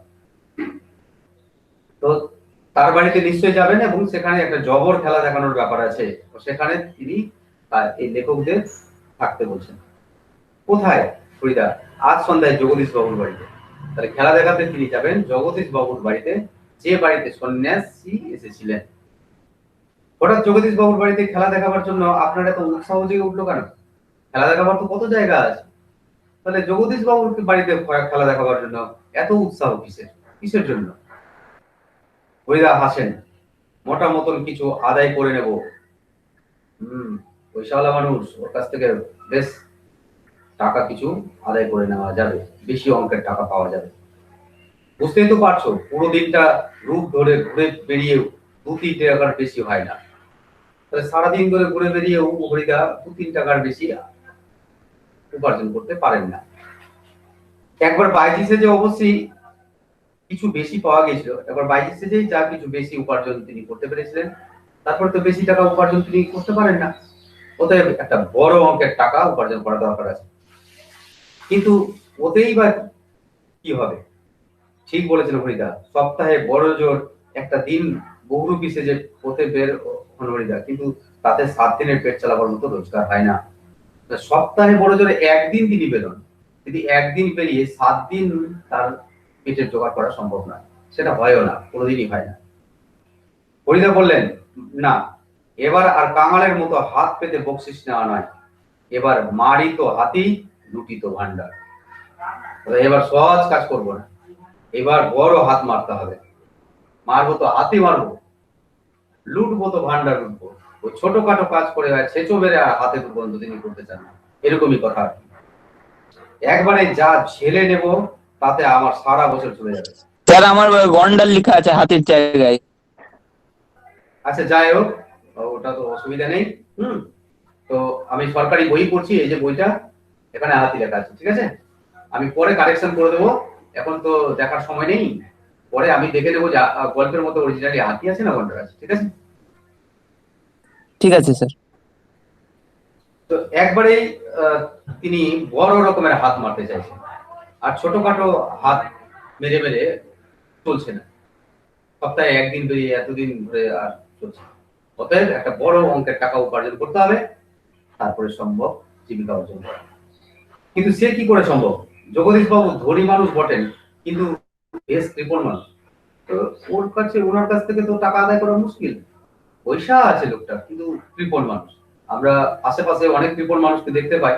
তো তার বাড়িতে নিশ্চয়ই যাবেন এবং সেখানে একটা জবর খেলা দেখানোর ব্যাপার আছে, সেখানে তিনি এই লেখকদের থাকতে বলছেন। কোথায়? ফরিদা আজ সন্ধ্যায় জগদীশ বাবুর বাড়িতে। তাহলে খেলা দেখাতে তিনি যাবেন জগদীশ বাবুর বাড়িতে, যে বাড়িতে সন্ন্যাসী এসেছিলেন। হঠাৎ জগদীশ বাবুর বাড়িতে খেলা দেখাবার জন্য আপনার এত উৎসাহ জেগে উঠলো কেন? খেলা দেখাবার তো কত জায়গা আছে। তাহলে জগদীশ বাবুর বাড়িতে খেলা দেখাবার জন্য এত উৎসাহ কিসের? কিসের জন্য? হরিদা হাসেন। মোটা মতন কিছু আদায় করে নেব। পয়সাওয়ালা মানুষ, ওর কাছ থেকে বেশ টাকা কিছু আদায় করে নেওয়া যাবে, বেশি অঙ্কের টাকা পাওয়া যাবে। বুঝতেই তো পারছো, পুরো দিনটা রূপ ধরে ঘুরে বেরিয়েও 2-3 টাকার বেশি হয় না। তাহলে সারাদিন ধরে ঘুরে বেরিয়েও হরিদা 2-3 টাকার বেশি উপার্জন করতে পারেন না। একবার বাইজিসে যে অবশ্যই কিছু বেশি পাওয়া গেছিল, একবার বাইজিসে যে যা কিছু বেশি উপার্জন তিনি করতে পেরেছিলেন, তারপর তো বেশি টাকা উপার্জন তিনি করতে পারেন না। অতএব একটা বড় অঙ্কের টাকা উপার্জন করা দরকার আছে। কিন্তু ওতেই বা কি হবে? ঠিক বলেছেন হরিদা, সপ্তাহে বড় জোর একটা দিন বহুরূপী সেজে পথে বের হন হরিদা, কিন্তু তাতে 7 দিনের পেট চালাবার মতো রোজগার হয় না। সপ্তাহে বড় জোরে একদিন তিনি বেরোন, যদি একদিন বেরিয়ে 7 দিন তার পেটের জোগাড় করা সম্ভব নয়, সেটা হয়ও না, কোনোদিনই হয় না। হরিদা বললেন, না, এবার আর কাঙালের মতো হাত পেতে বকশিস নেওয়া নয়, এবার মারিত হাতি লুটিত ভান্ডার। এবার সহজ কাজ করবো না, এবার বড় হাত মারতে হবে। মারবো তো হাতি মারবো, লুটবো তো ভান্ডার লুটবো। ওই ছোটখাটো কাজ করে ছেচো বেড়ে আর হাতে বন্ধ তিনি করতে চান না, এরকমই কথা। একবারে যা ছেলে নেব তাতে আমার সারা বছর চলে যাবে। স্যার আমার গন্ডার লেখা আছে হাতির জায়গায়। আচ্ছা যাই হোক, ওটা তো অসুবিধা নেই। তো আমি সরকারি বই পড়ছি, এই যে বইটা, এখানে হাতি লেখা আছে, ঠিক আছে? আমি পরে কারেকশন করে দেবো, এখন তো দেখার সময় নেই, পরে আমি দেখে দেবো যে গল্পের মতো অরিজিনালি হাতি আছে না গন্ডার আছে, ঠিক আছে? ঠিক আছে স্যার। তো একবারেই তিনি বড় রকমের হাত মারতে চাইছেন, আর ছোটখাটো হাত মেরে মেরে চলছে না। সপ্তাহে একদিন বেরিয়ে এতদিন ধরে আর চলছে। অতএব একটা বড় অঙ্কের টাকা উপার্জন করতে হবে, তারপরে সম্ভব জীবিকা অর্জন করা। কিন্তু সে কি করে সম্ভব? জগদীশ বাবু ধনী মানুষ বটেন, কিন্তু বেশ কৃপণ মানুষ। তো ওনার কাছ থেকে তো টাকা আদায় করা মুশকিল। পয়সা আছে লোকটা, কিন্তু কৃপণ মানুষ। আমরা আশেপাশে অনেক কৃপণ মানুষকে দেখতে পাই,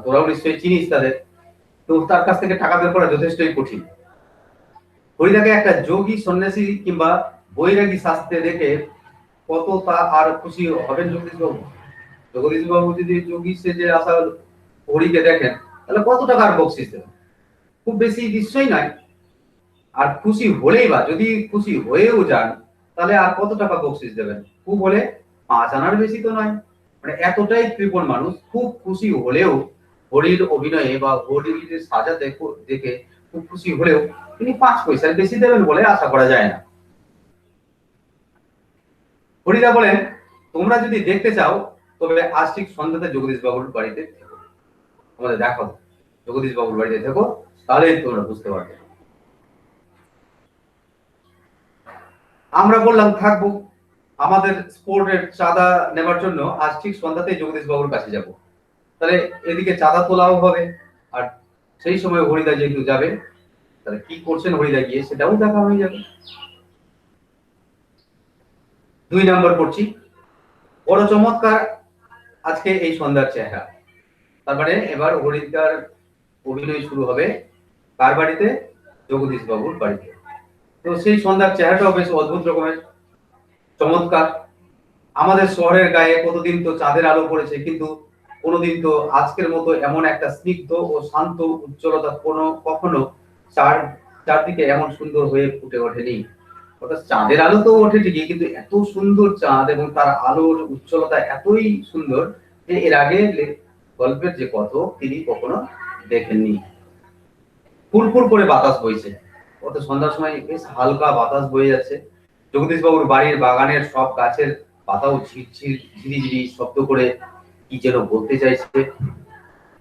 তোরাও নিশ্চয়ই চিনিস তাদের। তো তার কাছ থেকে টাকা বের করা যথেষ্টই কঠিন। হরিদাকে একটা যোগী সন্ন্যাসী কিংবা বৈরাগী শাস্ত্রে দেখে কত তা আর খুশি হবেন জগদীশ বাবু? জগদীশ বাবু যদি যোগী সেজে আসা হরিকে দেখেন, তাহলে কত টাকার বকশিস দেবেন? খুব বেশি নিশ্চয়ই নয়। আর খুশি হলেই বা যদি খুশি হয়েও যান, তাহলে আর কত টাকা বকশিস দেবেন? খুব হলে 5 আনার বেশি তো নয়। মানে এতটাই কৃপণ মানুষ, খুব খুশি হলেও হরির অভিনয়ে বা হরির সাজা দেখে খুব খুশি হলেও তিনি 5 পয়সার বেশি দেবেন বলে আশা করা যায় না। হরিদা বলেন, তোমরা যদি দেখতে চাও তবে আজ ঠিক সন্ধ্যাতে জগদীশ বাবুর বাড়িতে থেকো, তোমাদের দেখাবো। জগদীশ বাবুর বাড়িতে থেকো, তাহলে তোমরা বুঝতে পারবে। আমরা বললাম থাকবো, আমাদের স্পোর্টের চাঁদা নেবার জন্য আজ ঠিক সন্ধ্যাতেই জগদীশ বাবুর কাছে যাব। তাহলে এদিকে চাঁদা তোলাও হবে, আর সেই সময় হরিদা যেহেতু যাবে, তাহলে কি করছেন হরিদা গিয়ে সেটাও দেখা হয়ে যাবে। 2 নম্বর করছি, বড় চমৎকার আজকে এই সন্ধ্যার চেহারা। তারপরে এবার হরিদার অভিনয় শুরু হবে কার বাড়িতে? জগদীশ বাবুর বাড়িতে। তো সেই সন্ধ্যার চেহারাটাও বেশ অদ্ভুত রকমের চমৎকার। আমাদের শহরের গায়ে কতদিন তো চাঁদের আলো পড়েছে, কিন্তু কোনোদিন তো আজকের মতো এমন একটা স্নিগ্ধ ও শান্ত উজ্জ্বলতা কখনো চারদিকে এমন সুন্দর হয়ে ফুটে ওঠেনি। অর্থাৎ চাঁদের আলো তো ওঠে ঠিকই, কিন্তু এত সুন্দর চাঁদ এবং তার আলোর উজ্জ্বলতা এতই সুন্দর যে এর আগে গল্পের যে কথক তিনি কখনো দেখেননি। ফুরফুর করে বাতাস বইছে, অত সন্ধ্যার সময় বেশ হালকা বাতাস বয়ে যাচ্ছে। জগদীশ বাবুর বাড়ির বাগানের সব গাছের পাতাও ঝিরঝির ঝিরিঝিরি শব্দ করে কি যেন বলতে চাইছে।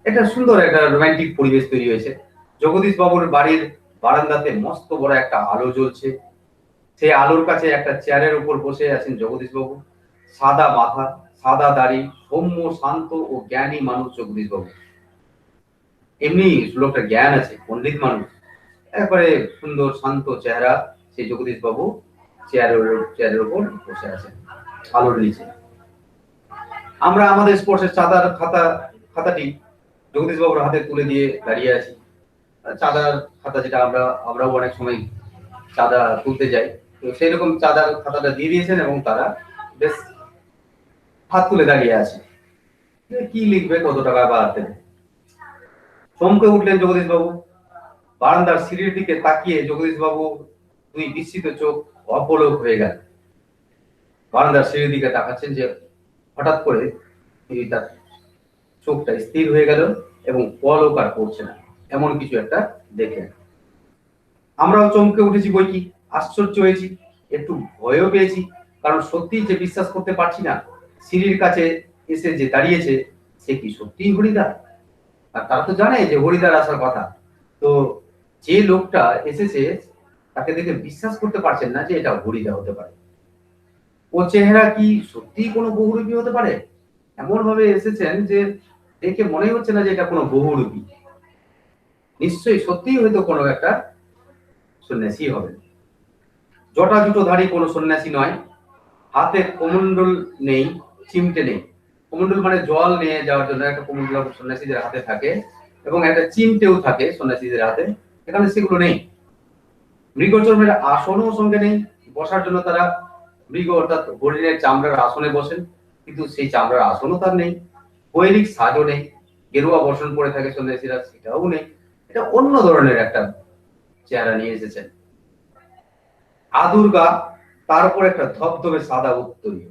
একটা সুন্দর একটা রোমান্টিক পরিবেশ তৈরি হয়েছে। জগদীশ বাবুর বাড়ির বারান্দাতে মস্ত বড় একটা আলো জ্বলছে। সেই আলোর কাছে একটা চেয়ারের উপর বসে আছেন জগদীশ বাবু। সাদা মাথা, সাদা দাড়ি, সৌম্য শান্ত ও জ্ঞানী মানুষ জগদীশ বাবু। এমনি লোকটা জ্ঞান আছে, পণ্ডিত মানুষ, একবারে সুন্দর শান্ত চেহারা। সেই জগদীশ বাবু চেয়ারের উপর বসে আছেন আলোর নিচে। আমরা আমাদের স্পোর্টসের চাঁদার খাতাটি জগদীশ বাবুর হাতে তুলে দিয়ে দাঁড়িয়ে আছি। চাঁদার খাতা যেটা আমরাও অনেক সময় চাঁদা তুলতে যাই, তো সেই রকম চাঁদার খাতাটা দিয়ে দিয়েছেন এবং তারা বেশ হাত তুলে দাঁড়িয়ে আছে। কি লিখবে, কত টাকা বাদ দেবে। চমকে উঠলেন জগদীশ বাবু। বারান্দার সিঁড়ির দিকে তাকিয়ে জগদীশ বাবু দুই বিস্মিত চোখ অপলক হয়ে গেল। বারান্দার সিঁড়ির দিকে তাকাচ্ছেন যে হঠাৎ করে তিনি তার চোখটা স্থির হয়ে গেল এবং পলক আর পড়ছে না, এমন কিছু একটা দেখলেন। আমরাও চমকে উঠেছি বই কি, আশ্চর্য হয়েছি, একটু ভয়ও পেয়েছি, কারণ সত্যি যে বিশ্বাস করতে পারছি না সিঁড়ির কাছে এসে যে দাঁড়িয়েছে সে কি সত্যিই হরিদা। আর তারা তো জানে যে হরিদার আসার কথা, তো যে লোকটা এসেছে তাকে দেখে বিশ্বাস করতে পারছেন না যে এটা হরিদা হতে পারে। ও চেহারা কি সত্যিই কোনো বহুরূপী হতে পারে? এমন ভাবে এসেছেন যে দেখে মনে হচ্ছে না যে এটা কোনো বহুরূপী। নিশ্চয়ই সত্যিই হয়তো কোনো একটা সন্ন্যাসী হবে। জটা জুটোধারী কোনো সন্ন্যাসী নয়, হাতে কমণ্ডল নেই, চিমটে নেই। কমণ্ডল মানে জল নিয়ে যাওয়ার জন্য একটা কমণ্ডল সন্ন্যাসীদের হাতে থাকে এবং একটা চিমটেও থাকে সন্ন্যাসীদের হাতে, এখানে সেগুলো নেই। মৃগচর্মের আসনও সঙ্গে নেই, বসার জন্য তারা মৃগ অর্থাৎ হরিণের চামড়ার আসনে বসেন, কিন্তু সেই চামড়ার আসনও তার নেই। বৈরিক সাজও নেই, গেরুয়া বসন পরে থাকে সন্ন্যাসীরা, সেটাও নেই। এটা অন্য ধরনের একটা চেহারা নিয়ে এসেছেন। আদুর্গা, তার উপর একটা ধবধবে সাদা উত্তরীয়,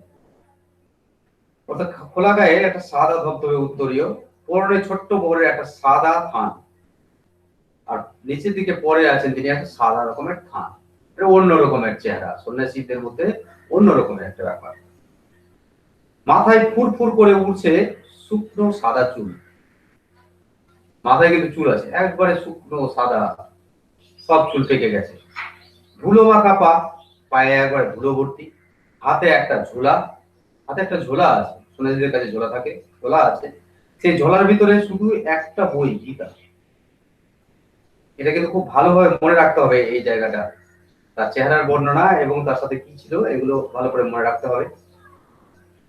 অর্থাৎ খোলা গায়ে একটা সাদা ধবধবে উত্তরীয়, পরনে ছোট্ট বহরের একটা সাদা থান, আর নিচের দিকে পরে আছেন তিনি একটা সাদা রকমের থান। এটা অন্য রকমের চেহারা, সন্ন্যাসীদের মধ্যে অন্য রকমের একটা ব্যাপার। মাথায় ফুরফুর করে উঠছে শুকনো সাদা চুল। মাথায় কিন্তু চুল আছে, একবারে শুকনো সাদা, সব চুল পেকে গেছে। ধুলো মাখা পা, পায়ে একবারে ধুলো ভর্তি। হাতে একটা ঝোলা আছে, সন্ন্যাসীদের কাছে ঝোলা থাকে, ঝোলা আছে। সেই ঝোলার ভিতরে শুধু একটা বই, গীতা। এটা কিন্তু খুব ভালোভাবে মনে রাখতে হবে এই জায়গাটা, তার চেহারার বর্ণনা এবং তার সাথে কি ছিল এগুলো ভালো করে মনে রাখতে হবে।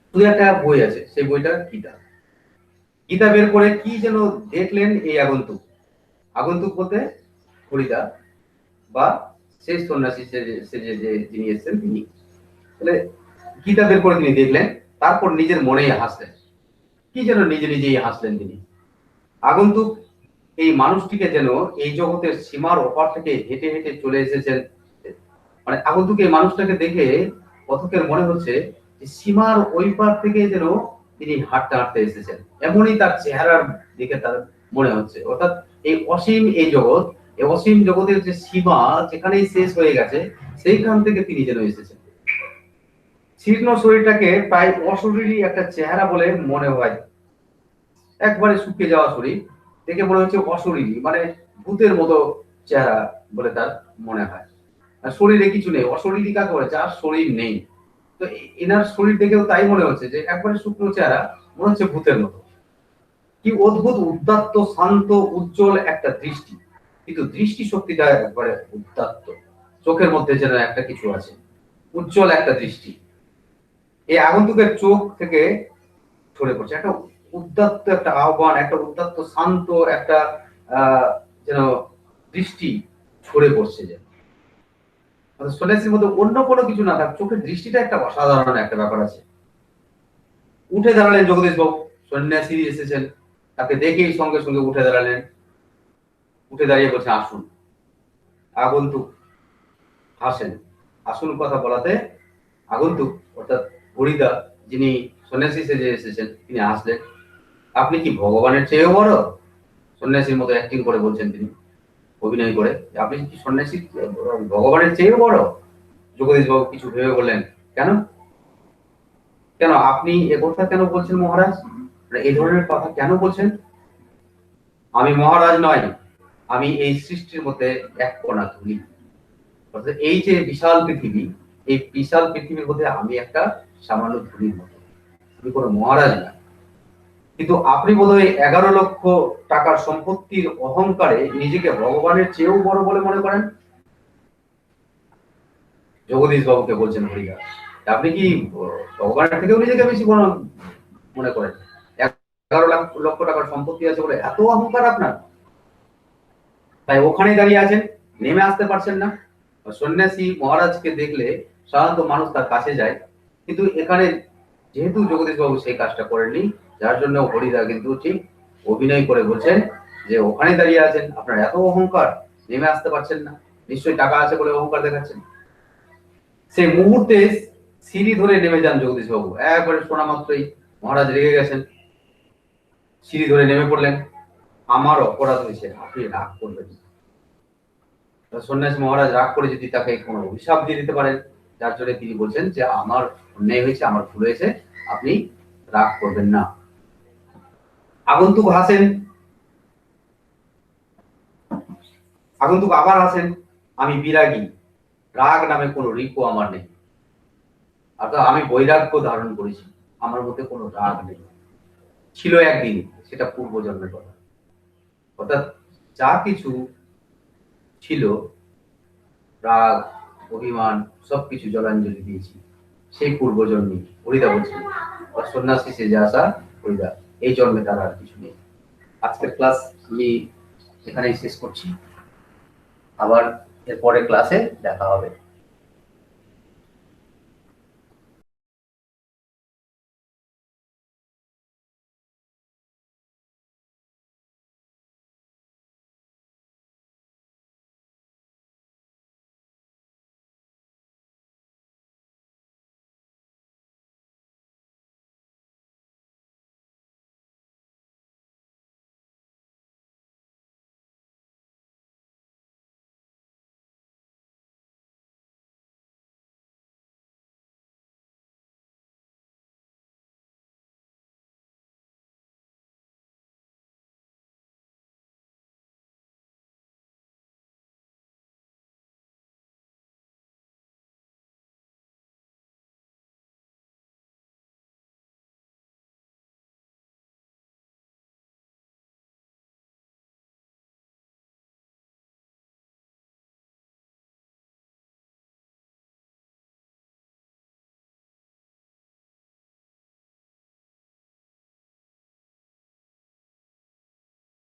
শুধু একটা বই আছে, সেই বইটা গীতা। গীতা বের করে কি যেন দেখলেন এই আগন্তুক। আগন্তুক বলতে হরিদা বা সেই সন্ন্যাসী যে যিনি এসেছেন তিনি। তাহলে গীতা বের করে তিনি দেখলেন, তারপর নিজের মনেই হাসলেন, কি যেন নিজেই হাসলেন তিনি। আগন্তুক এই মানুষটিকে যেন এই জগতের সীমার ওপার থেকে হেঁটে হেঁটে চলে এসেছেন। মানে আগন্তুক এই মানুষটাকে দেখে কথকের মনে হচ্ছে যে সীমার ওই পার থেকে যেন তিনি হাঁটতে হাঁটতে এসেছেন, এমনই তার চেহারার দিকে তার মনে হচ্ছে। অর্থাৎ এই অসীম এই জগৎ, এই অসীম জগতের যে সীমা যেখানেই শেষ হয়ে গেছে সেইখান থেকে তিনি যেন এসেছেন। শীর্ণ শরীরটাকে প্রায় অশরীরী একটা চেহারা বলে মনে হয়, একবারে শুকিয়ে যাওয়া শরীর দেখে মনে হচ্ছে অশরীরী, মানে ভূতের মতো চেহারা বলে তার মনে হয়। আর শরীরে কিছু নেই, অশরীরী কাকে বলে, যার শরীর নেই। তো এনার শরীর দেখেও তাই মনে হচ্ছে যে একবারে শুকনো চেহারা, মনে হচ্ছে ভূতের মতো। কি অদ্ভুত উদ্দাত্ত শান্ত উজ্জ্বল একটা দৃষ্টি, কিন্তু দৃষ্টি শক্তিটা একবারে উদ্দাত্ত, চোখের মধ্যে যেন একটা কিছু আছে, উজ্জ্বল একটা দৃষ্টি। এই আগন্তুকের চোখ থেকে ঝরে পড়ছে একটা উদ্দাত্ত একটা আহ্বান, একটা উদ্দাত্ত শান্ত একটা যেন দৃষ্টি ঝরে পড়ছে। যে সন্ন্যাসীর মধ্যে অন্য কোনো কিছু না থাক, চোখের দৃষ্টিটা একটা অসাধারণ একটা ব্যাপার আছে। উঠে দাঁড়ালেন জগদীশ বাবু, সন্ন্যাসী এসেছেন, তাকে দেখেই সঙ্গে সঙ্গে উঠে দাঁড়ালেন। উঠে দাঁড়িয়ে বলছে আসুন। আগন্তুক হাসেন, আসুন কথা বলাতে আগন্তুক অর্থাৎ হরিদা যিনি সন্ন্যাসী সেজে এসেছেন তিনি হাসলেন। আপনি কি ভগবানের চেয়েও বড়? সন্ন্যাসীর মতো অ্যাক্টিং করে বলছেন তিনি, অভিনয় করে। আপনি কি সন্ন্যাসী ভগবানের চেয়েও বড়? জগদীশ বাবু কিছু ভেবে বললেন, কেন কেন আপনি এ কথা কেন বলছেন মহারাজ? এই ধরনের কথা কেন বলছেন? আমি মহারাজ নয়, আমি এই সৃষ্টির মধ্যে এক কণা ধুলি। অর্থাৎ এই যে বিশাল পৃথিবী, এই বিশাল পৃথিবীর মধ্যে আমি একটা সামান্য ধুলির মতো, আমি কোনো মহারাজ না। কিন্তু আপনি বোধহয় 11 লক্ষ টাকার সম্পত্তির অহংকারে নিজেকে ভগবানের চেয়েও বড় বলে মনে করেন। জগদীশ বাবুকে বলছেন হরিদাস, আপনি কি ভগবানের থেকেও নিজেকে বেশি বড় মনে করেন? 11 লক্ষ টাকার সম্পত্তি আছে বলে এত অহংকার আপনার? তাই ওখানে দাঁড়িয়ে আছেন, নেমে আসতে পারছেন না। সন্ন্যাসী মহারাজকে দেখলে সাধারণত মানুষ তার কাছে যায়, কিন্তু এখানে যেহেতু জগদীশ বাবু সেই কাজটা করেননি, যার জন্য হরিদা কিন্তু ঠিক অভিনয় করে বলছেন যে ওখানে দাঁড়িয়ে আছেন, আপনার এত অহংকার, নেমে আসতে পারছেন না, নিশ্চয়ই টাকা আছে বলে অহংকার দেখাচ্ছেন। সেই মুহূর্তে সিঁড়ি ধরে নেমে যান জগদীশ বাবু, একবারে শোনা মাত্রই মহারাজ রেগে গেছেন, সিঁড়ি ধরে নেমে পড়লেন। আমার অপরাধ হয়েছে, আপনি রাগ করবেন না। সন্ন্যাসী মহারাজ রাগ করে যদি তাকে কোনো অভিশাপ দিয়ে দিতে পারেন, যার জন্য তিনি বলছেন যে আমার অন্যায় হয়েছে, আমার ভুল হয়েছে, আপনি রাগ করবেন না। আগন্তুক হাসেন, আগন্তুক আবার হাসেন, আমি বিরাগী, রাগ নামে কোনো রিপু আমার নেই, অর্থাৎ আমি বৈরাগ্য ধারণ করেছি, আমার মধ্যে কোনো রাগ নেই। ছিল একদিন, সেটা পূর্বজন্মের কথা। অর্থাৎ যা কিছু ছিল, রাগ, অভিমান, সবকিছু জলাঞ্জলি দিয়েছি সেই পূর্বজন্মে। হরিদা বলছেন, সন্ন্যাসী সেজে আসা হরিদা, এই জন্মে তার আর কিছু নেই। আজকের ক্লাস আমি এখানেই শেষ করছি, আবার এরপরে ক্লাসে দেখা হবে।